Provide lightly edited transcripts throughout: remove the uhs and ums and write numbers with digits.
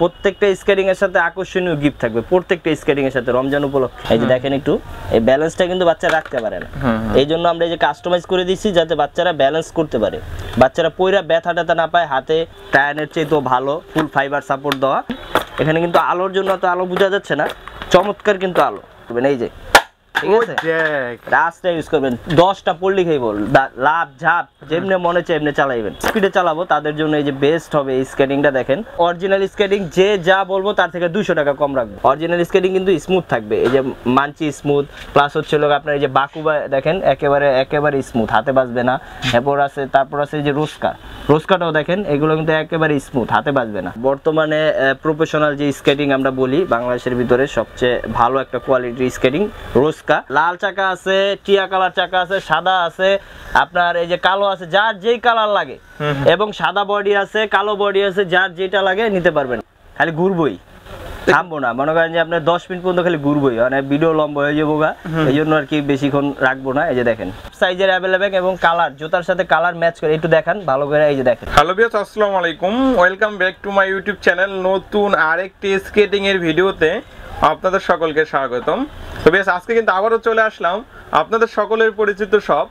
প্রত্যেকটা স্কেটিং এর সাথে আকর্ষণীয় গিফট থাকবে, প্রত্যেকটা স্কেটিং এর সাথে রমজান উপলক্ষে। এই যে দেখেন একটু, এই ব্যালেন্সটা কিন্তু বাচ্চা রাখতে পারে না, এই জন্য আমরা এই যে কাস্টমাইজ করে দিচ্ছি যাতে বাচ্চারা ব্যালেন্স করতে পারে, বাচ্চারা পয়রা ব্যথা ট্যাথা না পায়, হাতে টায়ানের চেয়ে তো ভালো ফুল ফাইবার সাপোর্ট দেওয়া। এখানে কিন্তু আলোর জন্য তো আলো বোঝা যাচ্ছে না, চমৎকার কিন্তু আলো। এই যে রাস্তা ইউজ করবেন, 10টা পল্লি খাইব, লাভ ঝাপ যেমনি মনে চায় এমনি চালাইবেন। স্পিডে চালাবো তাদের জন্য এই যে বেস্ট হবে এই স্কেটিংটা। দেখেন অরিজিনাল স্কেটিং যে যা বলবো তার থেকে 200 টাকা কম রাখবো। অরিজিনাল স্কেটিং কিন্তু স্মুথ থাকবে, এই যে মানচি স্মুথ, প্লাস হচ্ছে লোক আপনার এই যে বাকুবা দেখেন একেবারে স্মুথ, হাতে বাজবে না। তারপর আছে এই যে রোস্কাটাও দেখেন, এগুলো কিন্তু একেবারে স্মুথ, হাতে বাজবে না। বর্তমানে প্রফেশনাল যে স্কেটিং আমরা বলি বাংলাদেশের ভিতরে সবচেয়ে ভালো একটা কোয়ালিটির স্কেটিং রোস্কা। লাল চাকা আছে, টিয়া কালার চাকা আছে, সাদা আছে, আপনার এই যে কালো আছে, যার যেই কালার লাগে, এবং সাদা বডি আছে, কালো বডি আছে, যার যেটা লাগে নিতে পারবেন। খালি ঘুরবই, থামবো না। মনে করেন যে আপনার 10 মিনিট পর্যন্ত খালি ঘুরবই, মানে ভিডিও লম্বা হয়ে যাবো গা, এই জন্য আর কি বেশিক্ষণ রাখবো না। এই যে দেখেন সাইজের অ্যাভেলেবেল এবং কালার, জুতার সাথে কালার ম্যাচ করে একটু দেখান ভালো করে। এই যে দেখেন। হ্যালো ভিউয়ার্স, আসসালামু আলাইকুম, welcome back to my YouTube channel. নতুন আরেকটি স্কেটিং এর ভিডিওতে আপনাদের সকলকে স্বাগতম। তো বেশ, আজকে কিন্তু আবারও চলে আসলাম আপনাদের সকলের পরিচিত সব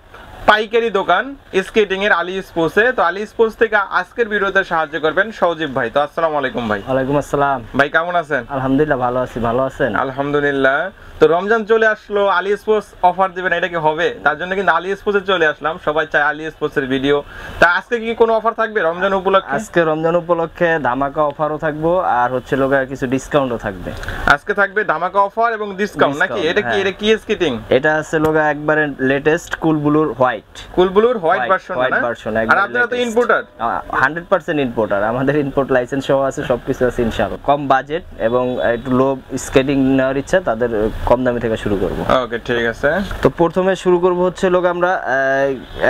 পাইকারি দোকান স্কেটিং এর আলী স্পোর্টসে। তো আলী স্পোর্টস থেকে আজকের ভিডিওতে সাহায্য করবেন সৌজিব ভাই। তো আসসালামু আলাইকুম ভাই। ওয়ালাইকুম আসসালাম ভাই, কেমন আছেন? আলহামদুলিল্লাহ ভালো আছি, ভালো আছেন? আলহামদুলিল্লাহ। তো রমজান চলে আসলো, আলী স্পোর্টস অফার দিবেন, এটা কি হবে? তার জন্য কিন্তু আলী স্পোর্টসে চলে আসলাম, সবাই চায় আলী স্পোর্টস এর ভিডিও। তা আজকে কি কোনো অফার থাকবে রমজান উপলক্ষে? আজকে রমজান উপলক্ষে ধামাকা অফারও থাকবো, আর হচ্ছে লোক কিছু ডিসকাউন্টও থাকবে। আজকে থাকবে ধামাকা অফার এবং ডিসকাউন্ট নাকি? এটা কি স্কেটিং? এটা আছে লোক একবারে লেটেস্ট কুল ব্লুর হোয়াইট ভার্সন। আর আপনারা তো ইম্পোর্টার, 100% ইম্পোর্টার, আমাদের ইম্পোর্ট লাইসেন্স সহ আছে, সবকিছু আছে ইনশাআল্লাহ। কম বাজেট এবং একটু লো স্কেটিং নেওয়ার ইচ্ছা তাদের কম দামি থেকে শুরু করব। ওকে, ঠিক আছে। তো প্রথমে শুরু করব হচ্ছে লোক আমরা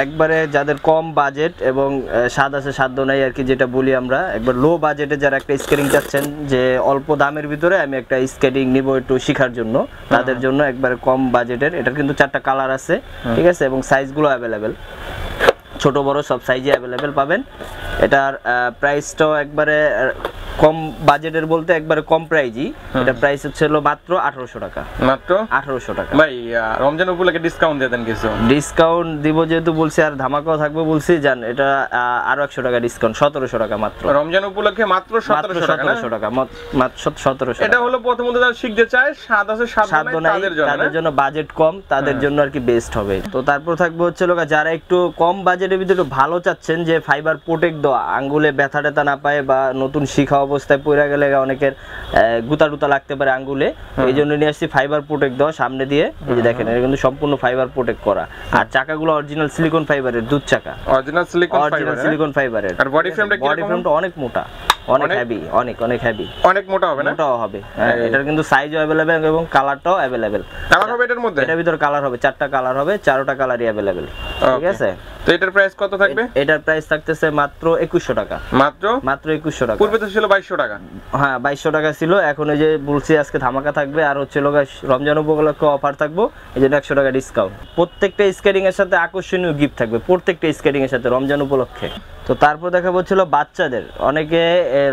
একবারে যাদের কম বাজেট এবং স্বাদ আছে সাধ্য নাই আর কি, যেটা বলি আমরা একবার লো বাজেটে যারা একটা স্কেটিং চাচ্ছেন যে অল্প দামের ভিতরে আমি একটা স্কেটিং নিব একটু শেখার জন্য, তাদের জন্য একবারে কম বাজেটের। এটা কিন্তু 4টা কালার আছে, ঠিক আছে, এবং সাইজগুলো অ্যাভেলেবেল, ছোট বড় সব সাইজে অ্যাভেলেবেল পাবেন। এটার প্রাইসটাও একবারে কম বাজেটের বলতে একবারে কম প্রাইজই। এটা প্রাইস হচ্ছে মাত্র 1800 টাকা। মাত্র 1800 টাকা। ভাই, রমজান উপলক্ষে ডিসকাউন্ট দিয়ে দেন কিছু? ডিসকাউন্ট দিব যেহেতু বলছি, আর ধামাকাও থাকবে বলছি, জান এটা আরো 100 টাকা ডিসকাউন্ট, 1700 টাকা মাত্র। রমজান উপলক্ষে মাত্র 1700 টাকা। মাত্র 1700। এটা হলো প্রথমত যারা শিখতে চায়, স্বাদ আছে সাধ্য নাই, তাদের জন্য বাজেট কম, তাদের জন্য আর কি বেস্ট হবে। তো তারপর থাকবে হচ্ছে লোক যারা একটু কম বাজেটের ভিতরে ভালো চাচ্ছেন যে ফাইবার প্রোটেক্ট দেওয়া, আঙ্গুলে ব্যথা ট্যাথা না পায় বা নতুন শিখা অবস্থায় পড়ে গেলে অনেকের গুতা টুতা লাগতে পারে আঙ্গুলে, এই জন্য নিয়ে আসছি ফাইবার প্রোটেক্ট দেওয়া সামনে দিয়ে। এই যে দেখেন, এটা কিন্তু সম্পূর্ণ ফাইবার প্রোটেক্ট করা, আর চাকাগুলো অরিজিনাল সিলিকন ফাইবারের, দুধ চাকা, অরিজিনাল সিলিকন ফাইবারের। আর বডি ফ্রেমটা অনেক মোটা, অনেক হেভি, অনেক হেভি, অনেক মোটা হবে না? মোটাও হবে। এটার কিন্তু সাইজও অ্যাভেলেবেল এবং কালারটাও অ্যাভেলেবেল। কালার হবে এটার মধ্যে? এটার ভিতর কালার হবে 4টা কালার হবে, 4টা কালারই অ্যাভেলেবেল, ঠিক আছে। তো এটার প্রাইস কত থাকবে? এটার প্রাইস থাকতেছে মাত্র 2100 টাকা। মাত্র 2100 টাকা। পূর্বে তো ছিল 2200 টাকা। হ্যাঁ, 2200 টাকা ছিল, এখন এই যে বলছি আজকে ধামাকা থাকবে, আর হচ্ছে লোক রমজান উপলক্ষে অফার থাকবো, এই জন্য 100 টাকা ডিসকাউন্ট। প্রত্যেকটা স্কেটিং এর সাথে আকর্ষণীয় গিফট থাকবে, প্রত্যেকটা স্কেটিং এর সাথে রমজান উপলক্ষে। তো তারপর দেখা হচ্ছিল বাচ্চাদের, অনেকে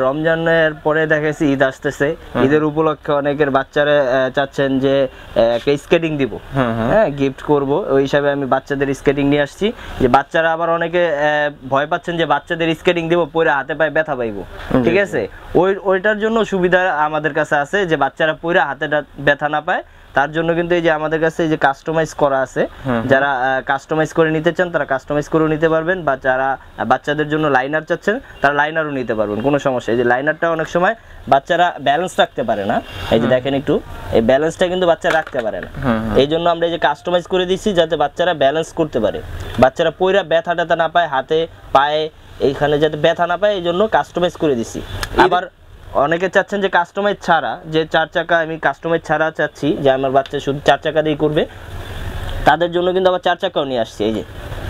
রমজানের পরে দেখেছি ঈদ আসতেছে, ঈদের উপলক্ষে অনেকের বাচ্চারা চাচ্ছেন যে একটা স্কেটিং দিব, হ্যাঁ গিফট করব, ওই হিসাবে আমি বাচ্চাদের স্কেটিং নিয়ে আসছি। যে বাচ্চারা আবার অনেকে ভয় পাচ্ছেন যে বাচ্চাদের স্কেটিং দিব পরে হাতে পায়ে ব্যথা পাইবো, ঠিক আছে, ওইটার জন্য সুবিধা আমাদের কাছে আছে যে বাচ্চারা পরে হাতে ব্যথা না পায়, তার জন্য কিন্তু এই যে আমাদের কাছে এই যে কাস্টমাইজ করা আছে, যারা কাস্টমাইজ করে নিতে চান তারা কাস্টমাইজ করেও নিতে পারবেন, বা যারা বাচ্চাদের জন্য লাইনার চাচ্ছেন তারা লাইনারও নিতে পারবেন, কোনো সমস্যা। এই যে লাইনারটা অনেক সময় বাচ্চারা ব্যালেন্স রাখতে পারে না, এই যে দেখেন একটু, এই ব্যালেন্সটা কিন্তু বাচ্চারা রাখতে পারে না, এই জন্য আমরা এই যে কাস্টমাইজ করে দিচ্ছি যাতে বাচ্চারা ব্যালেন্স করতে পারে, বাচ্চারা পয়রা ব্যথা ট্যাথা না পায়, হাতে পায়ে এইখানে যাতে ব্যথা না পায়, এই জন্য কাস্টমাইজ করে দিচ্ছি। আবার অনেকে চাচ্ছেন যে কাস্টমাইজ ছাড়া, যে 4 চাকা আমি কাস্টমাইজ ছাড়া চাচ্ছি যে আমার বাচ্চা শুধু 4 চাকা দিয়ে করবে, তাদের জন্য কিন্তু আবার 4 চাকাও নিয়ে আসছি। এই যে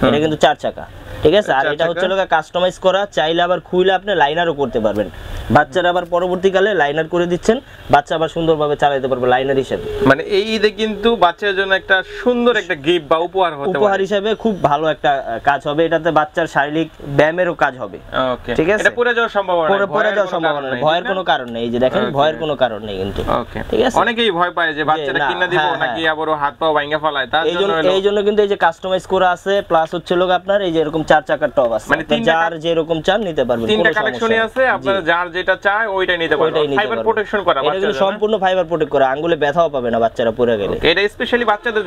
এটা কিন্তু 4 চাকা, ঠিক আছে। আর এটা হচ্ছে লোক কাস্টমাইজ করা, চাইলে আবার খুইলে আপনি লাইনারও করতে পারবেন। বাচ্চারা আবার পরবর্তীকালে লাইনার করে দিচ্ছেন, বাচ্চা আবার সুন্দরভাবে চালাতে পারবে লাইনার হিসেবে। মানে এই ঈদে কিন্তু বাচ্চার জন্য একটা সুন্দর একটা গিফট বা উপহার হতে পারে, উপহার হিসেবে খুব ভালো একটা কাজ হবে। এটাতে বাচ্চার শারীরিক ব্যায়ামেরও কাজ হবে। ওকে, ঠিক আছে। এটা পড়ে যাওয়ার সম্ভাবনা নেই, পড়ে যাওয়ার সম্ভাবনা নেই, ভয়ের কোনো কারণ নেই। এই যে দেখেন, ভয়ের কোনো কারণ নেই কিন্তু। ওকে, ঠিক আছে। অনেকেই ভয় পায় যে বাচ্চাটা কিনা দিব নাকি আবারো হাত পা ভাঙা ফেলায়, তার জন্য এই জন্য কিন্তু এই যে কাস্টমাইজ করা আছে, প্লাস হচ্ছে লোক আপনার এই যে এরকম 4 চাকার টপ আছে, মানে যার যেরকম চান নিতে পারবেন। তিনটা কালেকশনই আছে, আপনারা যার যেটা চায় ওইটাই নিতে পারবেন। ফাইবার প্রোটেকশন করা, এটা কিন্তু সম্পূর্ণ ফাইবার প্রোটেক্ট করা, আঙ্গুলে ব্যথাও পাবে না বাচ্চারা পড়ে গেলে। এটা স্পেশালি বাচ্চাদের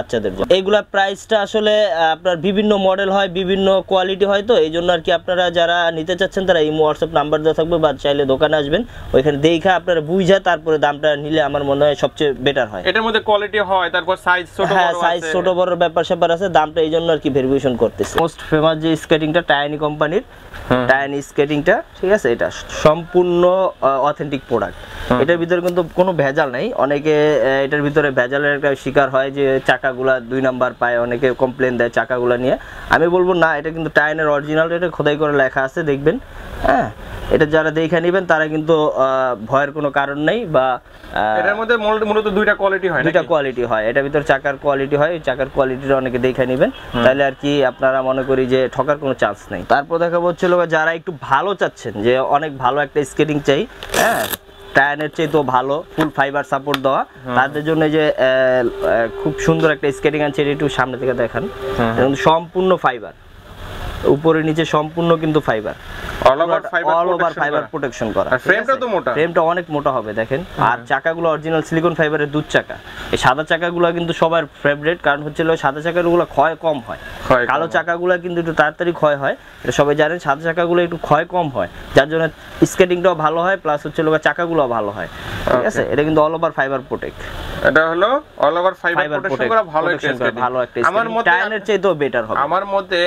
জন্য। এইগুলা প্রাইসটা আসলে আপনার বিভিন্ন মডেল হয়, বিভিন্ন কোয়ালিটি হয়, তো এই জন্য আর কি আপনারা যারা নিতে চাচ্ছেন তারা ইমো হোয়াটসঅ্যাপ নাম্বার দেওয়া থাকবে, বা চাইলে দোকানে আসবেন, ওইখানে দেখা আপনারা বুঝা তারপরে দামটা নিলে আমার মনে হয় সবচেয়ে বেটার হয়। এটার মধ্যে কোয়ালিটি হয়, তারপর সাইজ ছোট বড় আছে, সাইজ ছোট বড় ব্যাপার স্যাপার আছে, দামটা এই জন্য আর কি ভেরিফিকেশন করতেছে। মোস্ট ফেমাস যে স্কেটিংটা টাইনি কোম্পানির, টাইনি স্কেটিংটা, ঠিক আছে, এটা সম্পূর্ণ অথেন্টিক প্রোডাক্ট। এটার ভিতরে কিন্তু কোনো ভেজাল নাই। অনেকে এটার ভিতরে ভেজালের একটা শিকার হয় যে চাকাগুলা 2 নাম্বার পায়, অনেকে কমপ্লেন দেয় চাকাগুলা নিয়ে। আমি বলবো না, এটা কিন্তু টাইনের অরিজিনাল, এটা খোদাই করে লেখা আছে, দেখবেন। হ্যাঁ, এটা যারা দেখে নেবেন তারা কিন্তু ভয়ের কোনো কারণ নেই। বা এটার মধ্যে মূলত দুইটা কোয়ালিটি হয়, দুইটা কোয়ালিটি হয়। এটার ভিতরে চাকার কোয়ালিটি হয়, চাকার কোয়ালিটিটা অনেকে দেখে নেবেন, তাহলে আর কি আপনারা মনে করি যে ঠকার কোনো চান্স নেই। তারপর দেখা হচ্ছিল যারা একটু ভালো চাচ্ছেন, যে অনেক ভালো একটা স্কেটিং চাই, হ্যাঁ, টায়ারের চেয়ে তো ভালো, ফুল ফাইবার সাপোর্ট দেওয়া, তাদের জন্য যে খুব সুন্দর একটা স্কেটিং আছে, এটা একটু সামনে থেকে দেখান। সম্পূর্ণ ফাইবার, উপরে নিচে সম্পূর্ণ কিন্তু fibre, all over fibre protection করা। ফ্রেমটা তো মোটা, ফ্রেমটা অনেক মোটা হবে দেখেন। আর চাকাগুলো অরিজিনাল সিলিকন ফাইবারের দুধ চাকা। এই সাদা চাকাগুলো কিন্তু সবার ফেভারিট, কারণ হচ্ছে সাদা চাকাগুলো ক্ষয় কম হয়, কালো চাকাগুলো কিন্তু একটু তাড়াতাড়ি ক্ষয় হয়, এটা সবাই জানেন। সাদা চাকাগুলো একটু ক্ষয় কম হয়, যার জন্য স্কেটিংটাও ভালো হয়, প্লাস হচ্ছে চাকাগুলো ভালো হয়। ঠিক আছে, এটা কিন্তু অল ওভার ফাইবার প্রোটেক্ট। এটা হলো অল ওভার ফাইবার প্রোটেকশন করা ভালো একটা স্কেটিং। আমার মতে টায়ারের চেয়ে তো বেটার হবে। আমার মতে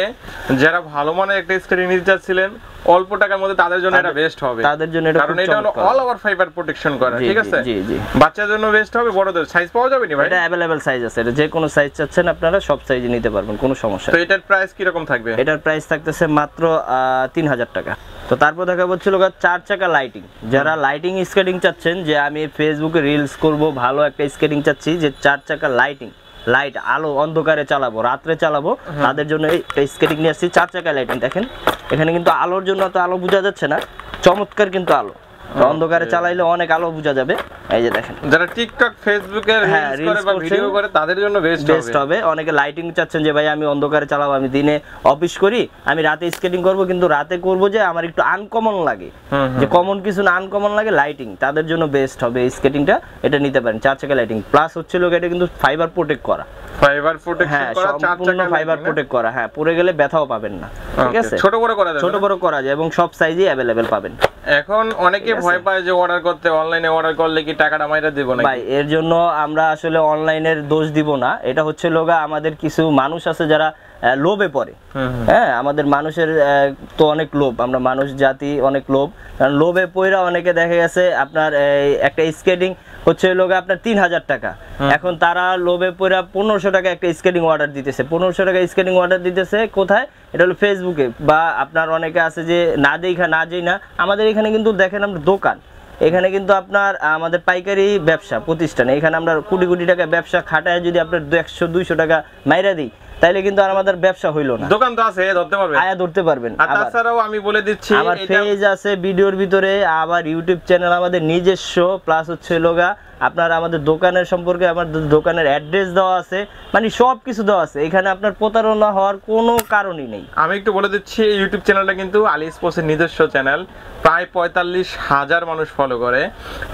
যারা ভালো মানের একটা স্কেটিং নিতে যাচ্ছিলেন অল্প টাকার মধ্যে, তাদের জন্য এটা বেস্ট হবে, তাদের জন্য এটা, কারণ এটা হলো অল ওভার ফাইবার প্রোটেকশন করা। ঠিক আছে, জি জি। বাচ্চার জন্য বেস্ট হবে, বড়দের সাইজ পাওয়া যাবে নি ভাই? এটা अवेलेबल সাইজ আছে, এটা যে কোনো সাইজ চাচ্ছেন আপনারা সব সাইজে নিতে পারবেন, কোনো সমস্যা নেই। তো এটার প্রাইস কি রকম থাকবে? এটার প্রাইস থাকতেছে মাত্র 3000 টাকা। তো তারপর দেখা হচ্ছিল 4 চাকা লাইটিং। যারা লাইটিং স্কেটিং চাচ্ছেন, যে আমি ফেসবুকে রিলস করব, ভালো একটা স্কেটিং চাচ্ছি, যে 4 চাকা লাইটিং, লাইট আলো অন্ধকারে চালাবো, রাত্রে চালাবো, তাদের জন্য এই স্কেটিং নিয়ে আসছি। 4 চাকা লাইটিং দেখেন, এখানে কিন্তু আলোর জন্য তো আলো বোঝা যাচ্ছে না, চমৎকার কিন্তু আলো, অন্ধকারে চালাইলে অনেক আলো বোঝা যাবে। এই যে দেখেন, যারা টিকটক ফেসবুকে রিলস করে বা ভিডিও করে তাদের জন্য বেস্ট হবে। অনেকে লাইটিং চাচ্ছেন যে ভাই আমি অন্ধকারে চালাবো, আমি দিনে অফিস করি, আমি রাতে স্কেটিং করব, কিন্তু রাতে করব যে আমার একটু আনকমন লাগে, যে কমন কিছু না আনকমন লাগে, লাইটিং, তাদের জন্য বেস্ট হবে এই স্কেটিংটা। এটা নিতে পারেন 4 চাকা লাইটিং, প্লাস হচ্ছে এটা কিন্তু ফাইবার প্রোটেক্ট করা, ফাইবার প্রোটেকশন করা, 4 চাকা ফাইবার প্রোটেক্ট করা। হ্যাঁ, পড়ে গেলে ব্যথাও পাবেন না। ঠিক আছে, ছোট বড় করা যায়, ছোট বড় করা যায়, এবং সব সাইজই अवेलेबल পাবেন। এখন অনেকে ভয় পায় যে অর্ডার করতে, অনলাইনে অর্ডার করলে কি টাকাটা মাইরা দিব নাকি? ভাই, এর জন্য আমরা আসলে অনলাইনের দোষ দিব না। এটা হচ্ছে আমাদের কিছু মানুষ আছে যারা লোভে পড়ে। হ্যাঁ, আমাদের মানুষের তো অনেক লোভ, আমরা মানুষ জাতি অনেক লোভ, কারণ লোভে পড়া অনেকে দেখা গেছে আপনার একটা স্কেটিং হচ্ছে আপনার 3000 টাকা, এখন তারা লোভে পড়া 1500 টাকা একটা স্কেটিং অর্ডার দিতেছে, 1500 টাকা স্কেটিং অর্ডার দিতেছে কোথায়? এটা হলো ফেসবুকে, বা আপনার অনেকে আছে যে না যেই না। আমাদের এখানে কিন্তু দেখেন আমরা দোকান, এখানে কিন্তু আপনার আমাদের পাইকারি ব্যবসা প্রতিষ্ঠান, এখানে আমরা কোটি কোটি টাকা ব্যবসা খাটায় যদি আপনার 100-200 টাকা মাইরা দিই, তাইলে কিন্তু আর আমাদের ব্যবসা হইলো না। দোকান তো আছে, ধরতে পারবেন, আয়া ধরতে পারবেন। আর তাছাড়াও আমি বলে দিচ্ছি, আমার পেজ আছে ভিডিওর ভিতরে, আবার ইউটিউব চ্যানেল আমাদের নিজস্ব, প্লাস হচ্ছে আপনার আমাদের দোকানের সম্পর্কে, আমাদের দোকানের অ্যাড্রেস দেওয়া আছে, মানে সব কিছু দেওয়া আছে। এখানে আপনার প্রতারণা হওয়ার কোনো কারণই নেই। আমি একটু বলে দিচ্ছি, ইউটিউব চ্যানেলটা কিন্তু আলী স্পোর্টসের নিজস্ব চ্যানেল, প্রায় 45,000 মানুষ ফলো করে।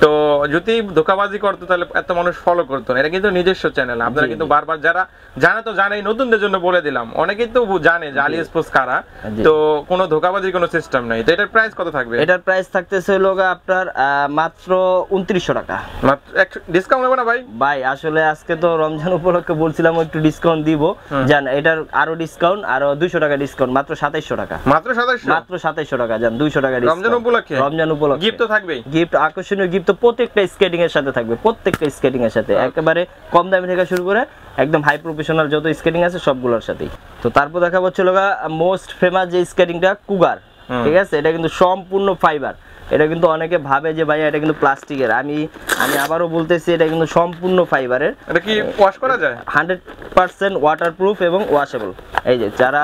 তো যদি ধোকাবাজি করতো তাহলে এত মানুষ ফলো করতো না, এটা কিন্তু নিজস্ব চ্যানেল। আপনারা কিন্তু বারবার, যারা জানে তো জানেই, নতুনদের জন্য বলে দিলাম, অনেকেই তো জানে যে আলী স্পোর্টস কারা, তো কোনো ধোকাবাজির কোনো সিস্টেম নাই। তো এটার প্রাইস কত থাকবে? এটার প্রাইস থাকতেছে আপনার মাত্র 2900 টাকা। ডিসকাউন্ট হবে না ভাই? ভাই আসলে আজকে তো রমজান উপলক্ষে বলছিলাম একটু ডিসকাউন্ট দিব, জান এটার আরো ডিসকাউন্ট, আরো 200 টাকা ডিসকাউন্ট, মাত্র 2700 টাকা। মাত্র 2700 টাকা, জান 200 টাকা ডিসকাউন্ট রমজান উপলক্ষে। গিফট তো থাকবেই, গিফট, আকর্ষণীয় গিফট তো প্রত্যেকটা স্কেটিং এর সাথে থাকবে, প্রত্যেকটা স্কেটিং এর সাথে, একেবারে কম দামি থেকে শুরু করে একদম হাই প্রফেশনাল যত স্কেটিং আছে সবগুলোর সাথেই। তো তারপর দেখা হচ্ছে মোস্ট ফেমাস যে স্কেটিংটা কুগার, ঠিক আছে, এটা কিন্তু সম্পূর্ণ ফাইবার। এটা কিন্তু অনেকে ভাবে যে ভাই এটা কিন্তু প্লাস্টিকের, আমি আবারও বলতেছি এটা কিন্তু সম্পূর্ণ ফাইবারের। এটা কি ওয়াশ করা যায়? 100% ওয়াটারপ্রুফ এবং ওয়াশেবল। এই যে যারা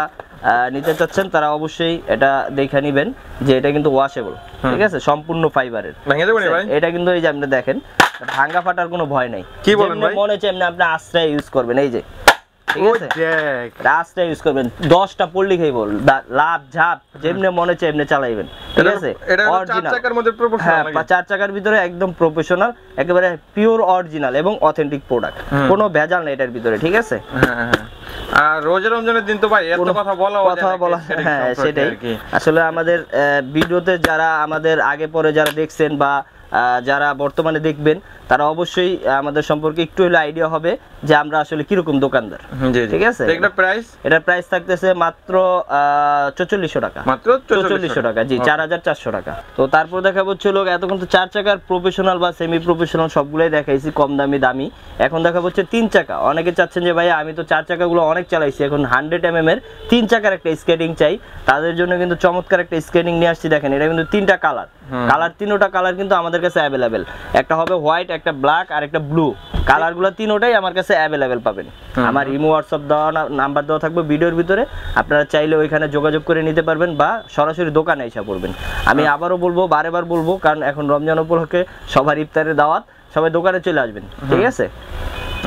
নিতে চাচ্ছেন তারা অবশ্যই এটা দেখে নেবেন যে এটা কিন্তু ওয়াশেবল, ঠিক আছে, সম্পূর্ণ ফাইবারের। ভেঙে যাবে না ভাই? এটা কিন্তু এই যে আপনি দেখেন ভাঙা ফাটার কোনো ভয় নাই। কি বলেন ভাই? মনে হচ্ছে এমনি আপনি আশ্রয় ইউজ করবেন, এই যে ঠিক আছে, রাস্তায় ইউজ করবেন, 10টা পল্লি খাই বল লাভ ঝাপ যেমনি মনে হচ্ছে এমনি চালাইবেন, ঠিক আছে। এটা 4 চাকার মধ্যে প্রফেশনাল, হ্যাঁ 4 চাকার ভিতরে একদম প্রফেশনাল, একেবারে পিওর অরিজিনাল এবং অথেন্টিক প্রোডাক্ট, কোনো ভেজাল নেই এটার ভিতরে, ঠিক আছে। আর রমজানের দিন তো ভাই এত কথা বলা, হ্যাঁ সেটাই। আসলে আমাদের ভিডিওতে যারা আমাদের আগে পরে যারা দেখছেন বা যারা বর্তমানে দেখবেন তারা অবশ্যই আমাদের সম্পর্কে একটু হলে আইডিয়া হবে যে আমরা আসলে কিরকম দোকানদার, ঠিক আছে। এটার প্রাইস থাকতেছে মাত্র 4400 টাকা, মাত্র 4400 টাকা, জি 4400 টাকা। তো তারপর দেখা হচ্ছে লোক এতক্ষণ তো 4 চাকার প্রফেশনাল বা সেমি প্রফেশনাল সবগুলাই দেখাইছি, কম দামি। এখন দেখা হচ্ছে 3 চাকা। অনেকে চাচ্ছেন যে ভাই আমি তো 4 চাকাগুলো অনেক চালাইছি, এখন 100 mm এর 3 চাকার একটা স্কেটিং চাই, তাদের জন্য কিন্তু চমৎকার একটা স্কেটিং নিয়ে আসছি। দেখেন এটা কিন্তু 3টা কালার, তিনোটা কালার কিন্তু আমাদের কাছে অ্যাভেলেবেল। একটা হবে হোয়াইট, একটা ব্ল্যাক আর একটা ব্লু। কালারগুলো তিনোটাই আমার কাছে অ্যাভেলেবেল পাবেন। আমার ইমো হোয়াটসঅ্যাপ দেওয়া নাম্বার দেওয়া থাকবে ভিডিওর ভিতরে, আপনারা চাইলে ওইখানে যোগাযোগ করে নিতে পারবেন বা সরাসরি দোকানে এসে পড়বেন। আমি আবারও বলবো, বারেবার বলবো, কারণ এখন রমজান উপলক্ষে সবার ইফতারের দাওয়াত, সবাই দোকানে চলে আসবেন, ঠিক আছে।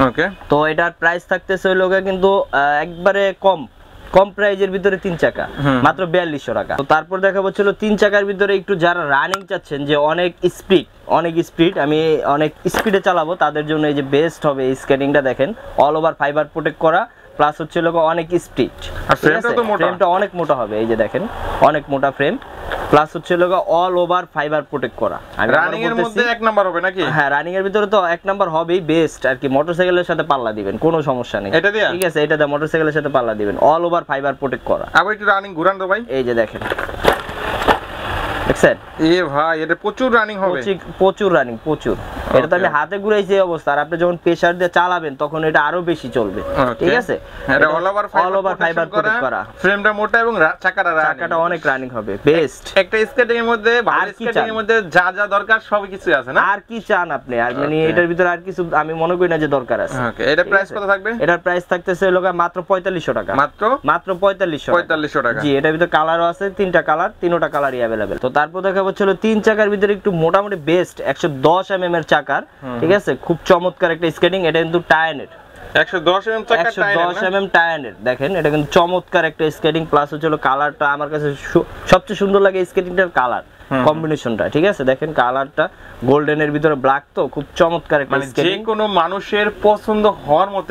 ওকে, তো এটার প্রাইস থাকতেছে ওই লোকে কিন্তু একবারে কম প্রাইজের ভিতরে 3 চাকা, মাত্র 4200 টাকা। তো তারপর দেখা হচ্ছিল 3 চাকার ভিতরে একটু যারা রানিং চাচ্ছেন যে অনেক স্পিড আমি অনেক স্পিডে চালাবো, তাদের জন্য এই যে বেস্ট হবে এই স্কেটিংটা। দেখেন অল ওভার ফাইবার প্রোটেক্ট করা, প্লাস হচ্ছে লোক অনেক স্পিড, ফ্রেমটা অনেক মোটা হবে, এই যে দেখেন অনেক মোটা ফ্রেম, প্লাস হচ্ছে লোক অল ওভার ফাইবার প্রোটেক্ট করা। রানিং এর মধ্যে 1 নাম্বার হবে নাকি? হ্যাঁ রানিং এর ভিতরে তো 1 নাম্বার হবেই, বেস্ট আর কি। মোটরসাইকেলের সাথে পাল্লা দিবেন, কোনো সমস্যা নেই, এটা দিয়া, ঠিক আছে। এটা দিয়ে মোটরসাইকেলের সাথে পাল্লা দিবেন, অল ওভার ফাইবার প্রোটেক্ট করা। আবার একটু রানিং ঘুরান তো ভাই, এই যে দেখেন, দেখছেন ভাই এটা প্রচুর রানিং হবে, প্রচুর রানিং, প্রচুর। এটা তো আমি হাতে ঘুরাইছি এই অবস্থা, আর আপনি যখন প্রেসার দিয়ে চালাবেন তখন এটা আরো বেশি চলবে, ঠিক আছে। এটা অল ওভার ফাইবার প্রোটেক্ট করা, ফ্রেমটা মোটা এবং চাকাটা অনেক রানিং হবে, বেস্ট। একটা স্কেটিং এর মধ্যে, ভালো স্কেটিং এর মধ্যে যা দরকার সবই কিছু আছে না? আর কি চান আপনি? আর মানে এটার ভিতরে আর কিছু আমি মনে করি না যে দরকার আছে। ওকে, এটা প্রাইস কত থাকবে? এটার প্রাইস থাকতেছে লোক মাত্র 4500 টাকা, মাত্র 4500 টাকা, জি। এটার ভিতরে কালারও আছে, 3টা কালার, তিনোটা কালারই अवेलेबल। তো তারপর দেখা হচ্ছিল 3 চাকার ভিতরে একটু মোটামুটি বেস্ট 110 mm এর চাকার, ঠিক আছে, খুব চমৎকার একটা স্কেটিং। এটা কিন্তু টায়ানের 110 mm চাকা, 110 mm টায়ানের, দেখেন এটা কিন্তু চমৎকার একটা স্কেটিং। প্লাস হচ্ছে কালারটা আমার কাছে সবচেয়ে সুন্দর লাগে স্কেটিংটার কালার কম্বিনেশনটা, ঠিক আছে। দেখেন কালারটা গোল্ডেনের ভিতরে ব্ল্যাক, তো খুব চমৎকার একটা স্কেটিং, যে কোনো মানুষের পছন্দ হওয়ার মতো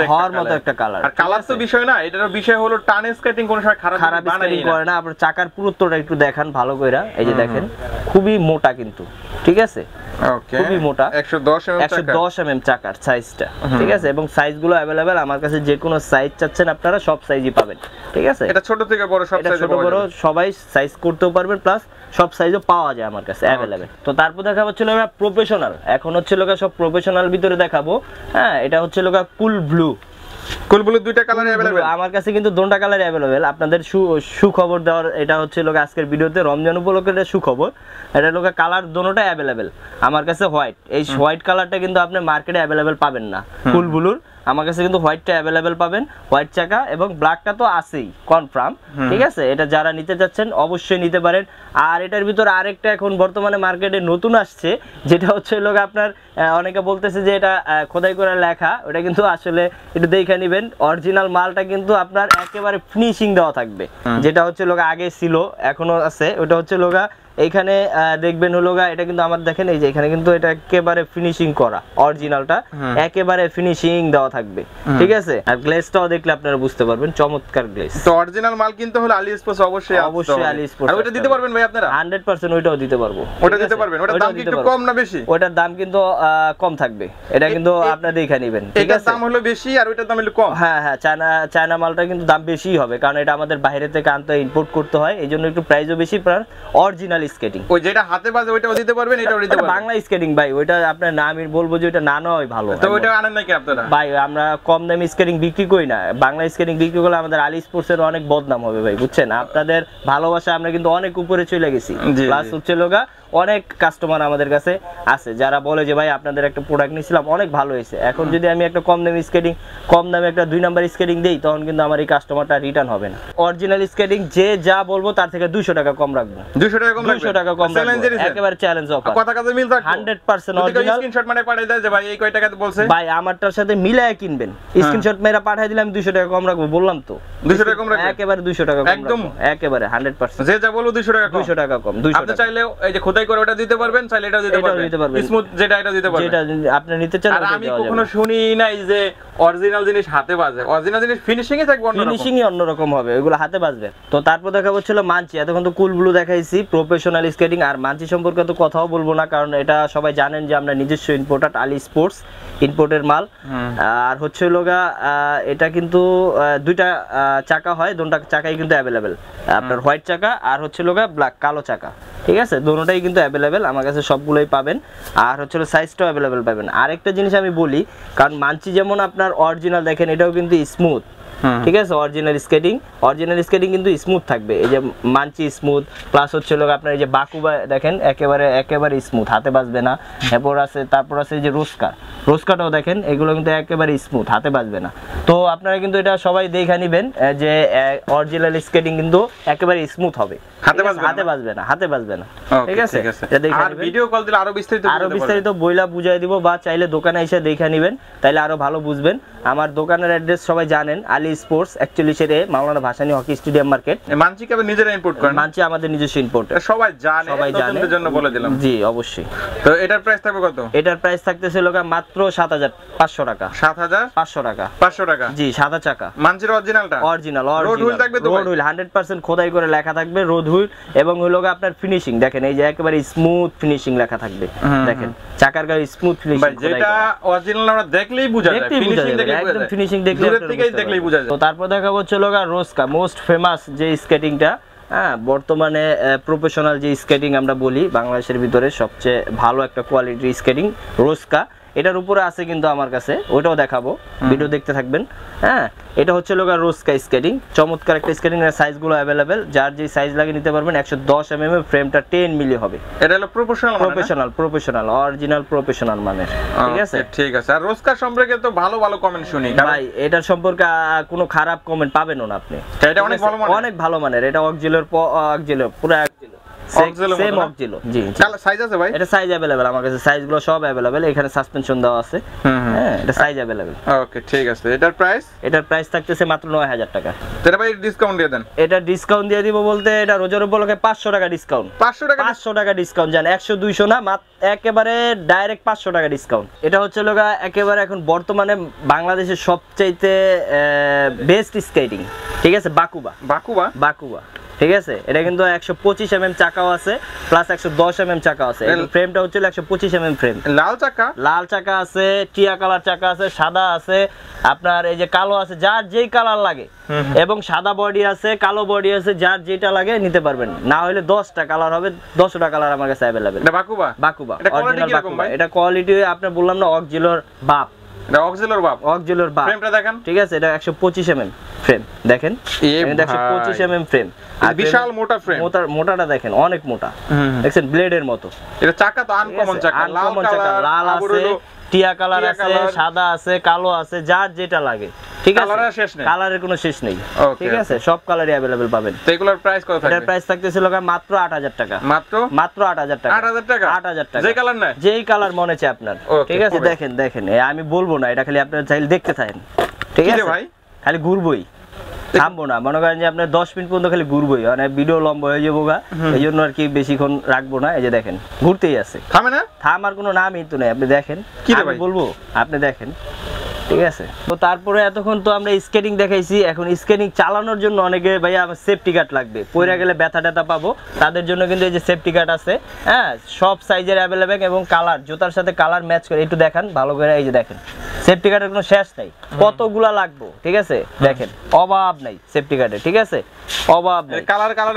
একটা কালার। আর কালার তো বিষয় না, এটার বিষয় হলো টান স্কেটিং কোন সময় খারাপ স্কেটিং করে না। আপনার চাকার পুরুত্বটা একটু দেখান ভালো কইরা, এই যে দেখেন খুবই মোটা কিন্তু, ঠিক আছে, খুবই মোটা, 110 mm চাকার সাইজটা, ঠিক আছে। এবং সাইজগুলো अवेलेबल আমার কাছে, যে কোনো সাইজ চাচ্ছেন আপনারা সব সাইজই পাবেন, ঠিক আছে। এটা ছোট থেকে বড় সব সাইজ, ছোট বড় সবাই সাইজ করতেও পারবেন, প্লাস সব সাইজও পাওয়া যায় আমার কাছে अवेलेबल। তো তারপর দেখাবো হচ্ছে লোকা প্রফেশনাল, এখন হচ্ছে লোকা সব প্রফেশনাল ভিতরে দেখাবো। হ্যাঁ, এটা হচ্ছে লোকা কুল ব্লু 2টা কালার अवेलेबल আমার কাছে, কিন্তু 2টা কালার अवेलेबल। আপনাদের সুখবর দেওয়ার এটা হচ্ছে লোক আজকের ভিডিওতে রমজান উপলক্ষে সুখবর। এটা লোক কালার দোনোটা अवेलेबल আমার কাছে। হোয়াইট, এই হোয়াইট কালারটা কিন্তু আপনি মার্কেটে अवेलेबल পাবেন না। ফুল ব্লুর আমার কাছে কিন্তু হোয়াইটটা अवेलेबल পাবেন, হোয়াইট চাকা, এবং ব্ল্যাকটা তো আছেই কনফার্ম, ঠিক আছে। এটা যারা নিতে যাচ্ছেন অবশ্যই নিতে পারেন। আর এটার ভিতর আরেকটা এখন বর্তমানে মার্কেটে নতুন আসছে, যেটা হচ্ছে লোক আপনার অনেকে বলতেছে যে এটা খোদাই করে লেখা, ওটা কিন্তু আসলে একটু দেখে নেবেন। অরিজিনাল মালটা কিন্তু আপনার একেবারে ফিনিশিং দেওয়া থাকবে, যেটা হচ্ছে লোক আগে ছিল এখনো আছে। ওটা হচ্ছে লোকা এইখানে দেখবেন হলো এটা কিন্তু আমার দেখেন এই যে এখানে কিন্তু এটা একেবারে ফিনিশিং করা, অরিজিনালটা একেবারে ফিনিশিং দেওয়া থাকবে, ঠিক আছে। আর গ্লেজটাও দেখলে আপনারা বুঝতে পারবেন, চমৎকার গ্লেজ। তো অরিজিনাল মাল কিনতে হলে আলি স্পোর্টস অবশ্যই আলি স্পোর্টস। আর ওটা দিতে পারবেন ভাই আপনারা? 100% ওইটাও দিতে পারবো। ওটা দিতে পারবেন? ওটার দাম কি একটু কম না বেশি? ওটার দাম কিন্তু কম থাকবে, এটা কিন্তু আপনারা দেখে নেবেন, ঠিক আছে। এটার দাম হলো বেশি আর ওইটার দাম হলো কম। হ্যাঁ হ্যাঁ, চায়না মালটা কিন্তু দাম বেশি হবে, কারণ এটা আমাদের বাইরে থেকে আনতে ইম্পোর্ট করতে হয়, এইজন্য একটু প্রাইসও বেশি, প্লাস অরিজিনাল স্কেটিং। ওই যেটা হাতে বাজে ওইটাও দিতে পারবেন, এটাও দিতে পারবেন। বাংলা স্কেটিং ভাই, ওইটা আপনার না আমি বলবো যে ওইটা না নয় ভালো। তো ওইটা আনেন নাকি আপনারা? ভাই আমরা কম দামি স্কেটিং বিক্রি করি না, বাংলা স্কেটিং বিক্রি করলে আমাদের আলী স্পোর্টস এর অনেক বদনাম হবে ভাই, বুঝছেন? আপনাদের ভালোবাসা আমরা কিন্তু অনেক উপরে চলে গেছি, প্লাস হচ্ছে লোগা অনেক কাস্টমার আমাদের কাছে আছে যারা বলে যে ভাই আপনাদের একটা প্রোডাক্ট নিয়েছিলাম অনেক ভালো হয়েছে। এখন যদি আমি একটা কম দামি স্কেটিং, কম দামে একটা 2 নাম্বার স্কেটিং দেই, তখন কিন্তু আমার এই কাস্টমারটা রিটার্ন হবে না। অরিজিনাল স্কেটিং যে যা বলবো তার থেকে 200 টাকা কম রাখবো। 200 টাকা কম, 200 টাকা কম রাখবো, একেবারে চ্যালেঞ্জ অফার। কথা কথা মিল থাকবে 100% অরিজিনাল। স্ক্রিনশট মানে পাঠিয়ে দেয় যে ভাই এই কয় টাকাতে বলছে, ভাই আমারটার সাথে মিলায় কিনবেন, স্ক্রিনশট মেরা পাঠিয়ে দিলে আমি 200 টাকা কম রাখবো, বললাম তো 200 টাকা কম রাখবেন, একেবারে 200 টাকা কম একদম একেবারে 100%। যে যা বলবো 200 টাকা কম, 200 টাকা কম। 200 আপনি চাইলে এই যে খোদাই করে ওটা দিতে পারবেন, চাইলে এটাও দিতে পারবেন, স্মুথ যেটা এটা দিতে পারবেন, যেটা আপনি নিতে চান। আর আমি কখনো শুনি নাই যে অরিজিনাল জিনিস হাতে বাজে, অরিজিনাল জিনিস ফিনিশিং এ থাকবে, ফিনিশিং ই অন্যরকম হবে, ওগুলো হাতে বাজবে। তো তারপর দেখাবো ছিল মানচি। এতক্ষণ তো কুল ব্লু দেখাইছি, প্রফেশনাল স্কেটিং। আর মানচি সম্পর্কে তো কথাও বলবো না, কারণ এটা সবাই জানেন যে আমরা নিজস্ব ইম্পোর্টার, আলী স্পোর্টস ইম্পোর্টের মাল। আর হচ্ছে লোগা এটা কিন্তু দুইটা চাকা হয়, দুটো চাকাই কিন্তু অ্যাভেলেবেল, আপনার হোয়াইট চাকা আর হচ্ছে লোগা ব্ল্যাক কালো চাকা, ঠিক আছে? দুটোটাই কিন্তু অ্যাভেলেবেল, আমার কাছে সবগুলোই পাবেন। আর হচ্ছে সাইজটাও অ্যাভেলেবেল পাবেন। আরেকটা জিনিস আমি বলি, কারণ মানচি যেমন আপনার অরিজিনাল দেখেন, এটাও কিন্তু স্মুথ, ঠিক আছে? অরিজিনাল স্কেটিং কিন্তু স্মুথ থাকবে। এই যে মানচি স্মুথ, প্লাস হচ্ছে লোক আপনার এই যে বাকুবা দেখেন একেবারে স্মুথ, হাতে বাজবে না। তারপর আছে যে রোস্কাটাও দেখেন, এগুলো কিন্তু একেবারে স্মুথ, হাতে বাজবে না। তো আপনারা কিন্তু এটা সবাই দেখে নেবেন যে অরিজিনাল স্কেটিং কিন্তু একেবারে স্মুথ হবে, হাতে বাজবে না, ঠিক আছে? আর ভিডিও কল দিলে আরো বিস্তারিত বইলা বুঝাই দিব, বা চাইলে দোকানে এসে দেখে নেবেন, তাইলে আরো ভালো বুঝবেন। আমার দোকানের অ্যাড্রেস সবাই জানেন, আলী স্পোর্টস 41 এ মাওলানা ভাসানী হকি স্টেডিয়াম মার্কেট। মানচি কেবল নিজেরা ইম্পোর্ট করেন? মানচি আমাদের নিজস্ব ইম্পোর্ট, সবাই জানে, নতুনদের জন্য বলে দিলাম। জি অবশ্যই। তো এটার প্রাইস থাকবে কত? এটার প্রাইস থাকতেছিল মাত্র 7500 টাকা। 7500 টাকা? 500 টাকা। জি, সাদা চাকা মানচির অরিজিনালটা? অরিজিনাল রোড হুইল থাকবে তো? রোড হুইল 100% খোদাই করে লেখা থাকবে, রোড হুইল। এবং হলো আপনার ফিনিশিং দেখেন, এই যে একেবারে স্মুথ ফিনিশিং লেখা থাকবে, দেখেন চাকার গায়ে স্মুথ ফিনিশিং। ভাই যেটা অরিজিনাল আমরা দেখলেই বোঝা যায়, ফিনিশিং দেখলেই বোঝা যায়, একদম ফিনিশিং দেখলেই বোঝা যায়। তো তারপর দেখাবো হচ্ছে রোস্কা, মোস্ট ফেমাস যে স্কেটিংটা, হ্যাঁ বর্তমানে প্রফেশনাল যে স্কেটিং আমরা বলি বাংলাদেশের ভিতরে সবচেয়ে ভালো একটা কোয়ালিটির স্কেটিং রোস্কা। এটার উপরে আছে কিন্তু আমার কাছে, ওটাও দেখাবো, ভিডিও দেখতে থাকবেন। হ্যাঁ, এটা হচ্ছে রোস্কা স্কেটিং, চমৎকার একটা স্কেটিং। এর সাইজগুলো अवेलेबल, যার যে সাইজ লাগে নিতে পারবেন। 110 mm এর ফ্রেমটা 10 মিলি হবে। এটা হলো প্রফেশনাল অরিজিনাল প্রফেশনাল মানের, ঠিক আছে? ঠিক আছে। আর রোস্কা সম্পর্কে তো ভালো কমেন্ট শুনি ভাই, এটার সম্পর্কে কোনো খারাপ কমেন্ট পাবেন না আপনি। এটা অনেক ভালো মানের, এটা অক্সিলোর পুরো সেম অক্সিলো। জি, সাইজ আছে ভাই? এটা সাইজ अवेलेबल, আমার কাছে সাইজগুলো সব अवेलेबल, এখানে সাসপেনশন দেওয়া আছে। হ্যাঁ, এটা সাইজ अवेलेबल। ওকে, ঠিক আছে। এটার প্রাইস থাকতেছে মাত্র 9000 টাকা। তাহলে ভাই ডিসকাউন্ট দিয়ে দেন। এটা ডিসকাউন্ট দিয়ে দিব বলতে, এটা রোজার উপলক্ষে 500 টাকা ডিসকাউন্ট। 500 টাকা ডিসকাউন্ট, জান 100 200 না, একেবারে ডাইরেক্ট 500 টাকা ডিসকাউন্ট। এটা হচ্ছে একেবারে এখন বর্তমানে বাংলাদেশের সবচাইতে বেস্ট স্কেটিং, ঠিক আছে? বাকুবা, ঠিক আছে? এটা কিন্তু 125 mm চাকাও আছে, প্লাস 110 mm চাকা আছে। এই ফ্রেমটা হচ্ছে 125 mm ফ্রেম। লাল চাকা আছে, টিয়া কালার চাকা আছে, সাদা আছে, আপনার এই যে কালো আছে, যার যেই কালার লাগে। এবং সাদা বডি আছে, কালো বডি আছে, যার যেটা লাগে নিতে পারবেন। না হলে 10টা কালার হবে, 10টা কালার আমার কাছে अवेलेबल। এটা বাকুবা অরিজিনাল বাকুবা। এটা কোয়ালিটি আপনি বললাম না, অক্সিলোর বাপ। অক্সিলোর বাপ। ফ্রেমটা দেখেন, ঠিক আছে? এটা 125 mm ফ্রেম, দেখেন 125 mm ফ্রেম। বিশাল মোটা ফ্রেম, মোটাটা দেখেন, অনেক মোটা, দেখছেন ব্লেডের মতো। এটা চাকা তো আনকমন চাকা, লাল আছে, টিয়া কালার আছে, সাদা আছে, কালো আছে, যার যেটা লাগে, ঠিক আছে? কালারের কোনো শেষ নেই, ঠিক আছে? সব কালারই अवेलेबल পাবেন। তো এগুলোর প্রাইস কত থাকবে? এটার প্রাইস থাকতেছিল মাত্র 8000 টাকা। মাত্র 8000 টাকা। 8000 টাকা, যে কালার নাই, যেই কালার মনে চায় আপনার, ঠিক আছে? দেখেন আমি বলবো না, এটা খালি আপনারা চাইলে দেখতে থাকেন, ঠিক আছে ভাই? খালি ঘুরবই, থামবো না। মনে করেন যে আপনার 10 মিনিট পর্যন্ত খালি ঘুরবই, মানে ভিডিও লম্বা হয়ে যাবো গা, এই জন্য আর কি বেশিক্ষণ রাখবো না। এই যে দেখেন, ঘুরতেই আছে, থামার কোনো নামই তো নেই। আপনি দেখেন, আমি বলবো, আপনি দেখেন, ঠিক আছে? তো তারপরে এতক্ষণ তো আমরা স্কেটিং দেখাইছি, এখন স্কেটিং চালানোর জন্য অনেকে ভাইয়া আমার সেফটি গার্ড লাগবে, পড়ে গেলে ব্যথা ট্যাথা পাবো, তাদের জন্য কিন্তু এই যে সেফটি গার্ড আছে। হ্যাঁ, সব সাইজের अवेलेबल এবং কালার, জুতার সাথে কালার ম্যাচ করে। একটু দেখান ভালো করে, এই যে দেখেন সেফটি কার্ডের কোনো শেষ নাই, কতগুলা লাগবে, ঠিক আছে দেখেন অভাব নাই সেফটি কার্ডে, ঠিক আছে অভাব নাই।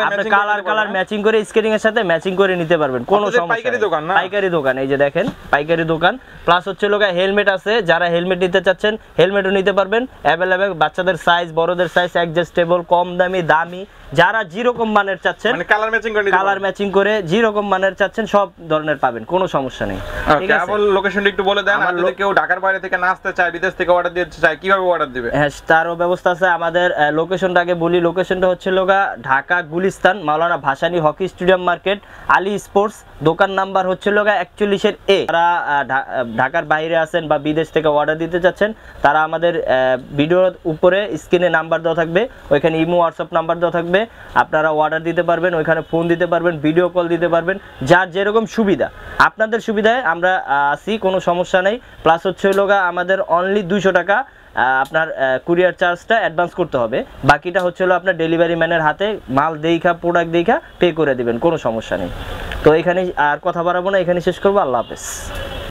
আপনি কালার ম্যাচিং করে স্কেটিং এর সাথে ম্যাচিং করে নিতে পারবেন, কোনো সমস্যা পাইকারি দোকান না? পাইকারি দোকান, এই যে দেখেন পাইকারি দোকান। প্লাস হচ্ছে লোকা হেলমেট আছে, যারা হেলমেট নিতে চাচ্ছেন হেলমেটও নিতে পারবেন, অ্যাভেলেবেল, বাচ্চাদের সাইজ বড়দের সাইজ অ্যাডজাস্টেবল, কম দামি দামি, যারা যেরকম মানের চাচ্ছেন মানে কালার ম্যাচিং করে যেরকম মানের চাচ্ছেন সব ধরনের পাবেন, কোনো সমস্যা নেই। ঠিক আছে, আবার লোকেশনটা একটু বলে দেন, আর যদি কেউ ঢাকার বাইরে থেকে না আসতে চায়, বিদেশ থেকে অর্ডার দিতে চায়, কিভাবে অর্ডার দিবে? হ্যাঁ, তারও ব্যবস্থা আছে। আমাদের লোকেশনটা আগে বলি, লোকেশনটা হচ্ছে লোগা Dhaka Gulistan Maulana Bhasani hockey stadium market, Ali sports, দোকান নাম্বার হচ্ছে লোগা 41 এ। যারা ঢাকার বাইরে আছেন বা বিদেশ থেকে অর্ডার দিতে চাচ্ছেন, তারা আমাদের ভিডিওর উপরে স্ক্রিনে নাম্বার দেওয়া থাকবে, ওইখানে ইমো হোয়াটসঅ্যাপ নাম্বার দেওয়া থাকবে, আপনারা অর্ডার দিতে পারবেন, ওইখানে ফোন দিতে পারবেন, ভিডিও কল দিতে পারবেন, যার যেরকম সুবিধা। আপনাদের সুবিধায় আমরা আসি, কোনো সমস্যা নেই। প্লাস হচ্ছে লোগা আমাদের অনলি 200 টাকা আপনার কুরিয়ার চার্জটা অ্যাডভান্স করতে হবে, বাকিটা হচ্ছে আপনার ডেলিভারি ম্যানের হাতে মাল দেখা প্রোডাক্ট দেখা পে করে দিবেন, কোনো সমস্যা নেই। তো এখানে আর কথা বাড়াবো না, এখানে শেষ করবো। আল্লাহ হাফেজ।